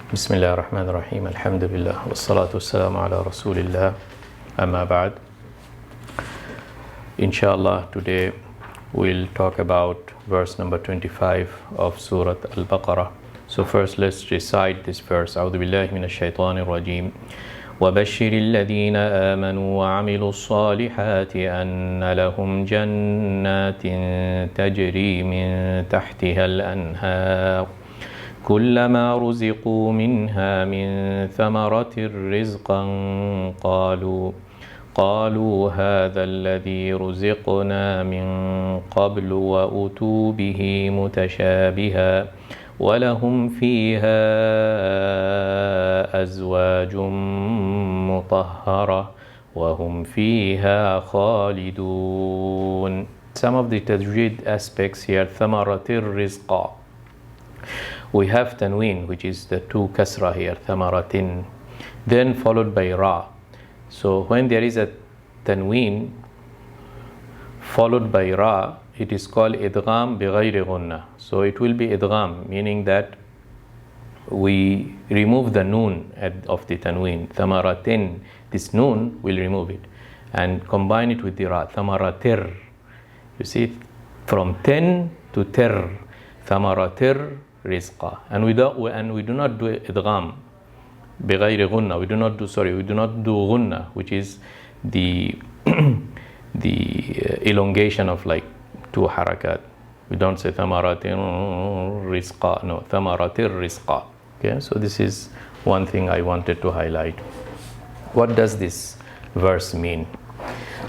Bismillah ar-Rahman ar-Rahim. Alhamdulillah. Wassalatu wassalamu ala Rasulillah. Amma ba'd. Inshallah, today we'll talk about verse number 25 of Surah Al-Baqarah. So first let's recite this verse. A'udhu billahi minash shaitanir rajim. وَبَشِّرِ الَّذِينَ آمَنُوا وَعَمِلُوا الصَّالِحَاتِ أَنَّ لَهُمْ جَنَّاتٍ تَجْرِي مِن تَحْتِهَا الْأَنْهَارُ كُلَّمَا رُزِقُوا مِنْهَا مِن ثَمَرَةٍ رِزْقًا قالوا هذا الذي رزقنا من قبل وأتوا به متشابها ولهم فيها أزواج مطهرة وهم فيها خالدون. Some of the tajweed aspects here. ثمرة الرزق. We have tanween, which is the two kasra here, ثمرة, then followed by ra. So when there is a tanween followed by ra, it is called idgham bighayri gunna. So it will be idgham, meaning that we remove the noon of the tanween. Thamaratin, this noon will remove it and combine it with the ra. Thamaratir. You see, from ten to tir. Thamaratir rizqa. And we do not do idgham bighayri gunna. We do not do gunna, which is the elongation of like two harakat. We don't say thamaratin rizqa. No, thamaratir rizqa. Okay, so this is one thing I wanted to highlight. What does this verse mean?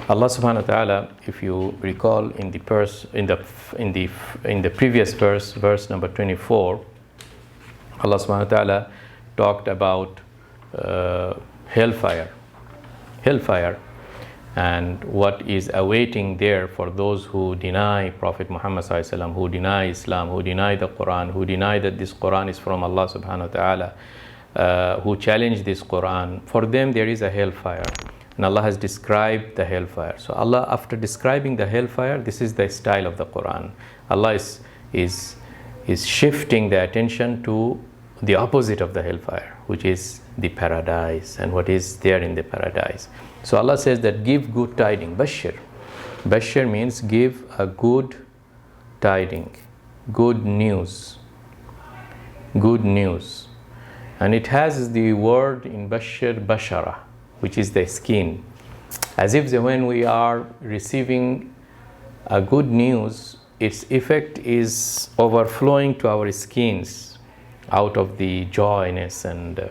Allah subhanahu wa ta'ala, if you recall in the previous verse, verse number 24, Allah subhanahu wa ta'ala talked about hellfire and what is awaiting there for those who deny Prophet Muhammad sallallahu alaihi wasallam, who deny Islam, who deny the Quran, who deny that this Quran is from Allah subhanahu wa ta'ala, who challenge this Quran. For them there is a hellfire, and Allah has described the hellfire. So Allah, after describing the hellfire, this is the style of the Quran. Allah is shifting the attention to the opposite of the hellfire, which is the paradise and what is there in the paradise. So Allah says that give good tidings. Bashir. Bashir means give a good tiding, good news. Good news. And it has the word in Bashir, Bashara, which is the skin. As if when we are receiving a good news, its effect is overflowing to our skins out of the joyness and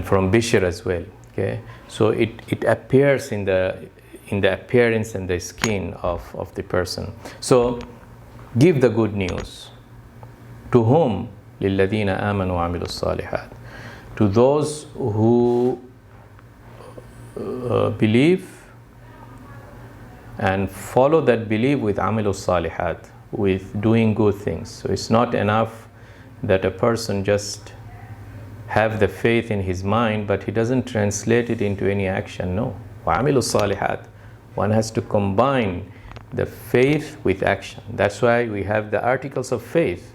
from Bishir as well. Okay, so it appears in the appearance and the skin of the person. So give the good news. To whom? لِلَّذِينَ آمَنُوا وَعَمِلُوا الصَّالِحَاتِ. To those who believe and follow that belief with amilus salihat, with doing good things. So it's not enough that a person just have the faith in his mind, but he doesn't translate it into any action. No. وَعَمِلُوا الصَّالِحَاتِ. One has to combine the faith with action. That's why we have the articles of faith,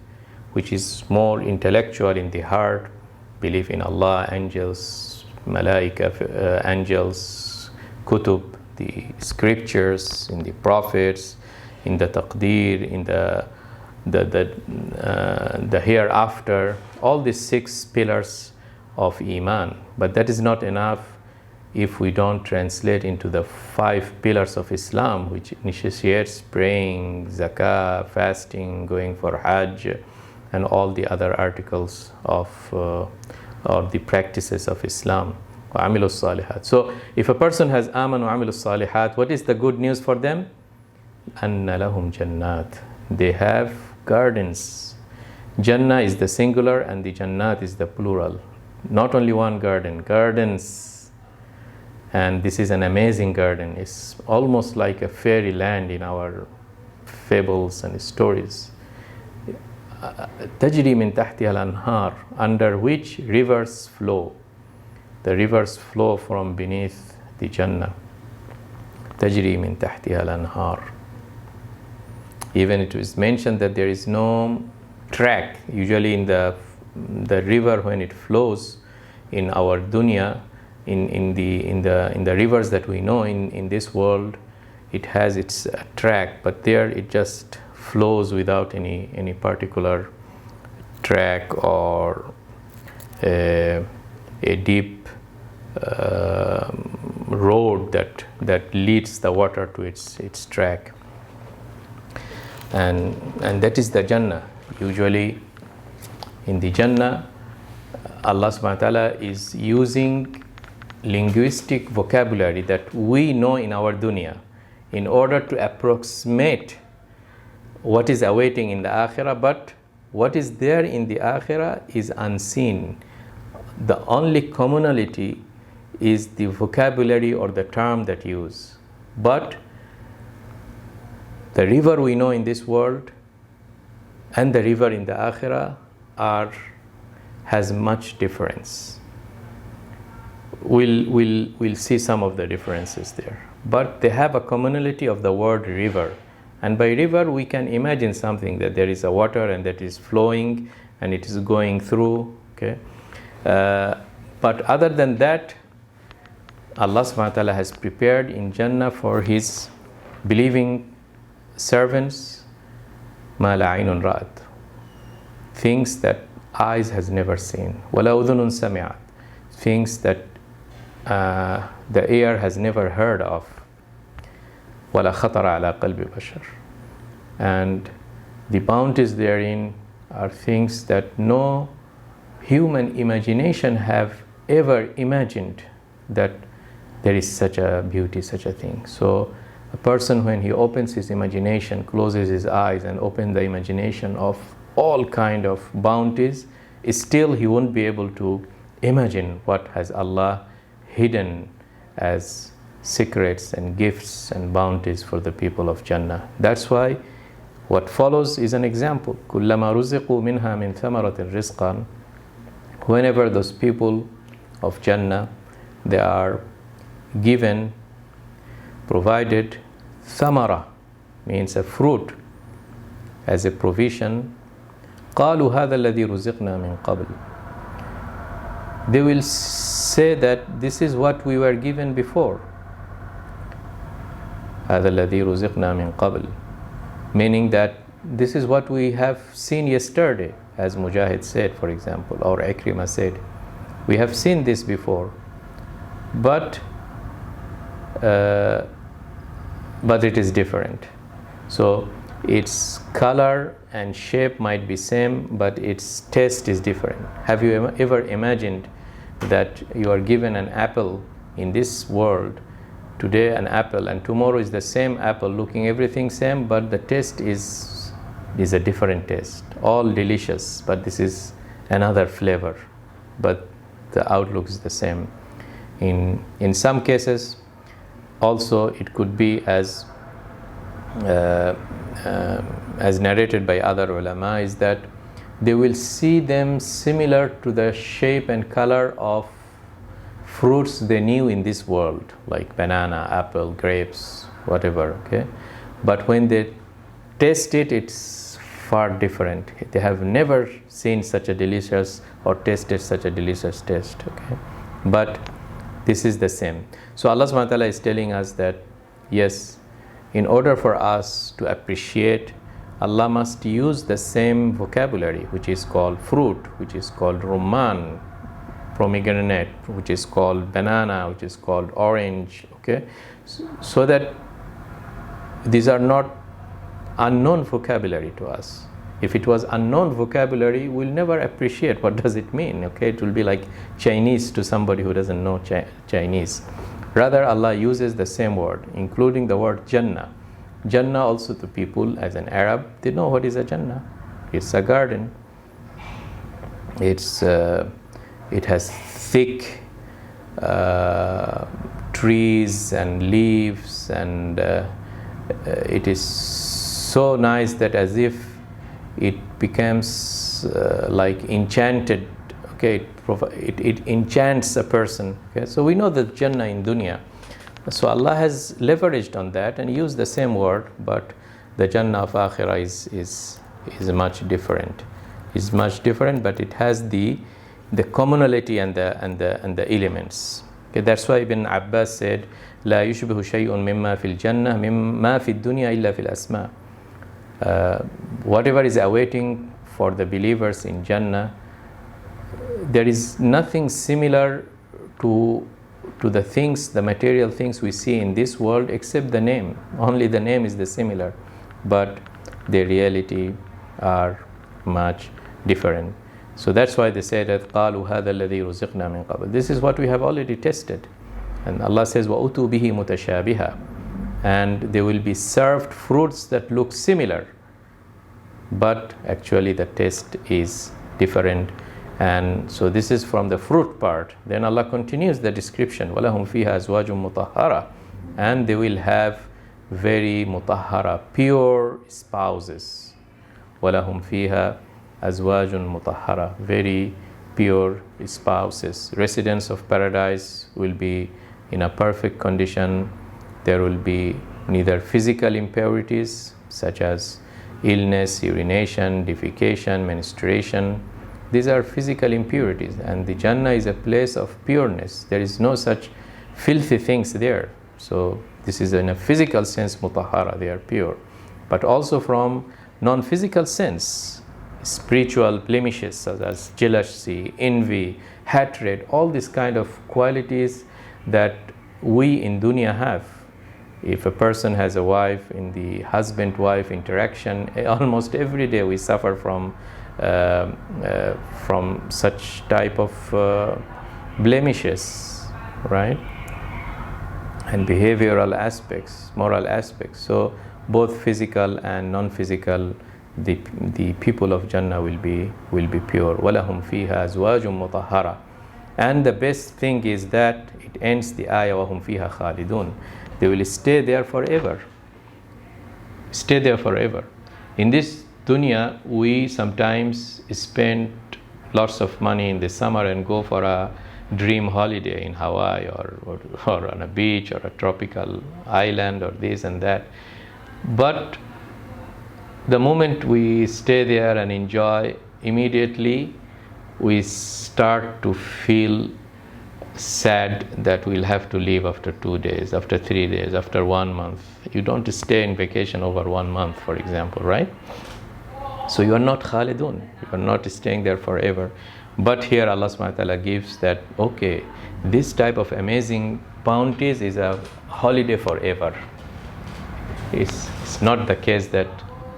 which is more intellectual in the heart. Belief in Allah, angels, malaika, angels, kutub, the scriptures, in the prophets, in the taqdeer, in the hereafter, all these 6 pillars of Iman. But that is not enough if we don't translate into the 5 pillars of Islam, which initiates praying, zakah, fasting, going for Hajj, and all the other articles of or the practices of Islam. وَعَمِلُوا الصَّالِحَاتِ. So if a person has aman wa amilus salihat, what is the good news for them? أَنَّ لَهُمْ جَنَّاتٍ. They have gardens. Jannah is the singular and the Jannat is the plural. Not only one garden, gardens. And this is an amazing garden. It's almost like a fairy land in our fables and stories. تَجْرِي مِن تَحْتِهَا الْأَنْهَارُ. Under which rivers flow. The rivers flow from beneath the Jannah. تَجْرِي مِن تَحْتِهَا الْأَنْهَارُ. Even it is mentioned that there is no track. Usually in the river, when it flows in our dunya, in the rivers that we know in this world, it has its track, but there it just flows without any particular track or a deep road that leads the water to its track. And that is the Jannah. Usually in the Jannah, Allah subhanahu wa ta'ala is using linguistic vocabulary that we know in our dunya in order to approximate what is awaiting in the akhirah, but what is there in the akhirah is unseen. The only commonality is the vocabulary or the term that use. But the river we know in this world and the river in the akhirah has much difference. We'll see some of the differences there. But they have a commonality of the word river. And by river we can imagine something, that there is a water and that is flowing and it is going through. Okay. But other than that, Allah subhanahu wa ta'ala has prepared in Jannah for His believing servants ma la aynun ra'at, things that eyes has never seen, wala udhunun sami'at, things that the ear has never heard of, wala khatara ala qalbi bashar. And the bounties therein are things that no human imagination have ever imagined, that there is such a beauty, such a thing. So a person, when he opens his imagination, closes his eyes and opens the imagination of all kind of bounties, still he won't be able to imagine what has Allah hidden as secrets and gifts and bounties for the people of Jannah. That's why what follows is an example. كُلَّمَا رُزِقُوا مِنْهَا مِنْ ثَمَرَةٍ رِزْقًا. Whenever those people of Jannah, they are given, provided thamara, means a fruit, as a provision, قَالُوا هَذَا الَّذِي رُزِقْنَا مِنْ قَبْلِ. They will say that this is what we were given before. هَذَا الَّذِي رُزِقْنَا مِنْ قَبْلِ, meaning that this is what we have seen yesterday, as Mujahid said, for example, or Ikrimah said. We have seen this before, but it is different. So its color and shape might be same, but its taste is different. Have you ever imagined that you are given an apple in this world, today an apple, and tomorrow is the same apple, looking everything same, but the taste is a different taste, all delicious, but this is another flavor, but the outlook is the same. In some cases also it could be as narrated by other ulama, is that they will see them similar to the shape and color of fruits they knew in this world, like banana, apple, grapes, whatever. Okay, but when they taste it, it's far different. They have never seen such a delicious or tasted such a delicious taste. Okay, but this is the same. So Allah subhanahu wa ta'ala is telling us that yes, in order for us to appreciate, Allah must use the same vocabulary, which is called fruit, which is called rumman, pomegranate, which is called banana, which is called orange. Okay, so that these are not unknown vocabulary to us. If it was unknown vocabulary, we'll never appreciate what does it mean. Okay, it will be like Chinese to somebody who doesn't know Chinese. Rather, Allah uses the same word, including the word Jannah. Jannah also to people, as an Arab, they know what is a Jannah. It's a garden. It has thick trees and leaves, and it is so nice that as if it becomes like enchanted. Okay, it enchants a person. Okay, so we know the Jannah in dunya. So Allah has leveraged on that and used the same word, but the Jannah of Akhirah is much different. is much different, but it has the commonality and the elements. Okay, that's why Ibn Abbas said, لا يشبه شيء مما في الجنة مما في الدنيا إلا في الأسماء. Whatever is awaiting for the believers in Jannah, there is nothing similar to the things, the material things we see in this world, except the name. Only the name is the similar, but the reality are much different. So that's why they say that قالوا هذا الذي رزقنا من قبل. This is what we have already tested. And Allah says وَأُتُوا بِهِ مُتَشَابِهًا, and they will be served fruits that look similar, but actually the taste is different. And so this is from the fruit part. Then Allah continues the description, وَلَهُمْ فِيهَا أَزْوَاجٌ مُطَهَّرَةٌ, and they will have very mutahhara, pure spouses. وَلَهُمْ فِيهَا أَزْوَاجٌ مُطَهَّرَةٌ, very pure spouses. Residents of paradise will be in a perfect condition. There will be neither physical impurities such as illness, urination, defecation, menstruation. These are physical impurities, and the Jannah is a place of pureness. There is no such filthy things there. So this is in a physical sense mutahhara, they are pure. But also from non-physical sense, spiritual blemishes such as jealousy, envy, hatred, all these kind of qualities that we in dunya have. If a person has a wife, in the husband-wife interaction, almost every day we suffer from such type of blemishes, right? And behavioral aspects, moral aspects. So both physical and non-physical, the people of Jannah will be pure. وَلَهُمْ فِيهَا أَزْوَاجٌ مُطَهَّرَةٌ. And the best thing is that it ends the ayah وَهُمْ فِيهَا خَالِدُونَ. They will stay there forever. Stay there forever. In this dunya, we sometimes spend lots of money in the summer and go for a dream holiday in Hawaii or on a beach or a tropical island or this and that. But the moment we stay there and enjoy, immediately we start to feel sad that we'll have to leave after 2 days, after 3 days, after 1 month. You don't stay in vacation over 1 month, for example, right? So you are not khalidun, you are not staying there forever. But here Allah subhanahu wa ta'ala gives that, okay, this type of amazing bounties is a holiday forever. It's not the case that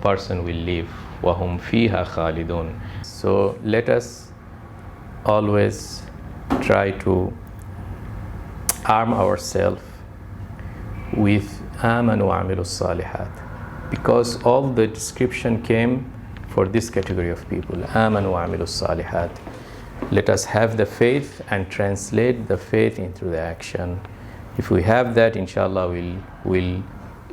person will leave. وَهُمْ فِيهَا خَالِدُونَ. So let us always try to arm ourselves with آمَنُوا وَعَمِلُوا الصَّالِحَاتِ, because all the description came for this category of people. آمَنُوا وَعَمِلُوا الصَّالِحَاتِ. Let us have the faith and translate the faith into the action. If we have that, inshallah, we'll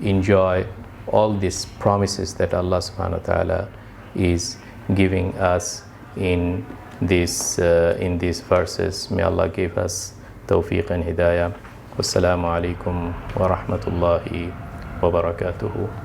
enjoy all these promises that Allah subhanahu wa ta'ala is giving us in these verses. May Allah give us tawfiq and hidayah. Wassalamu alaikum wa rahmatullahi wa barakatuhu.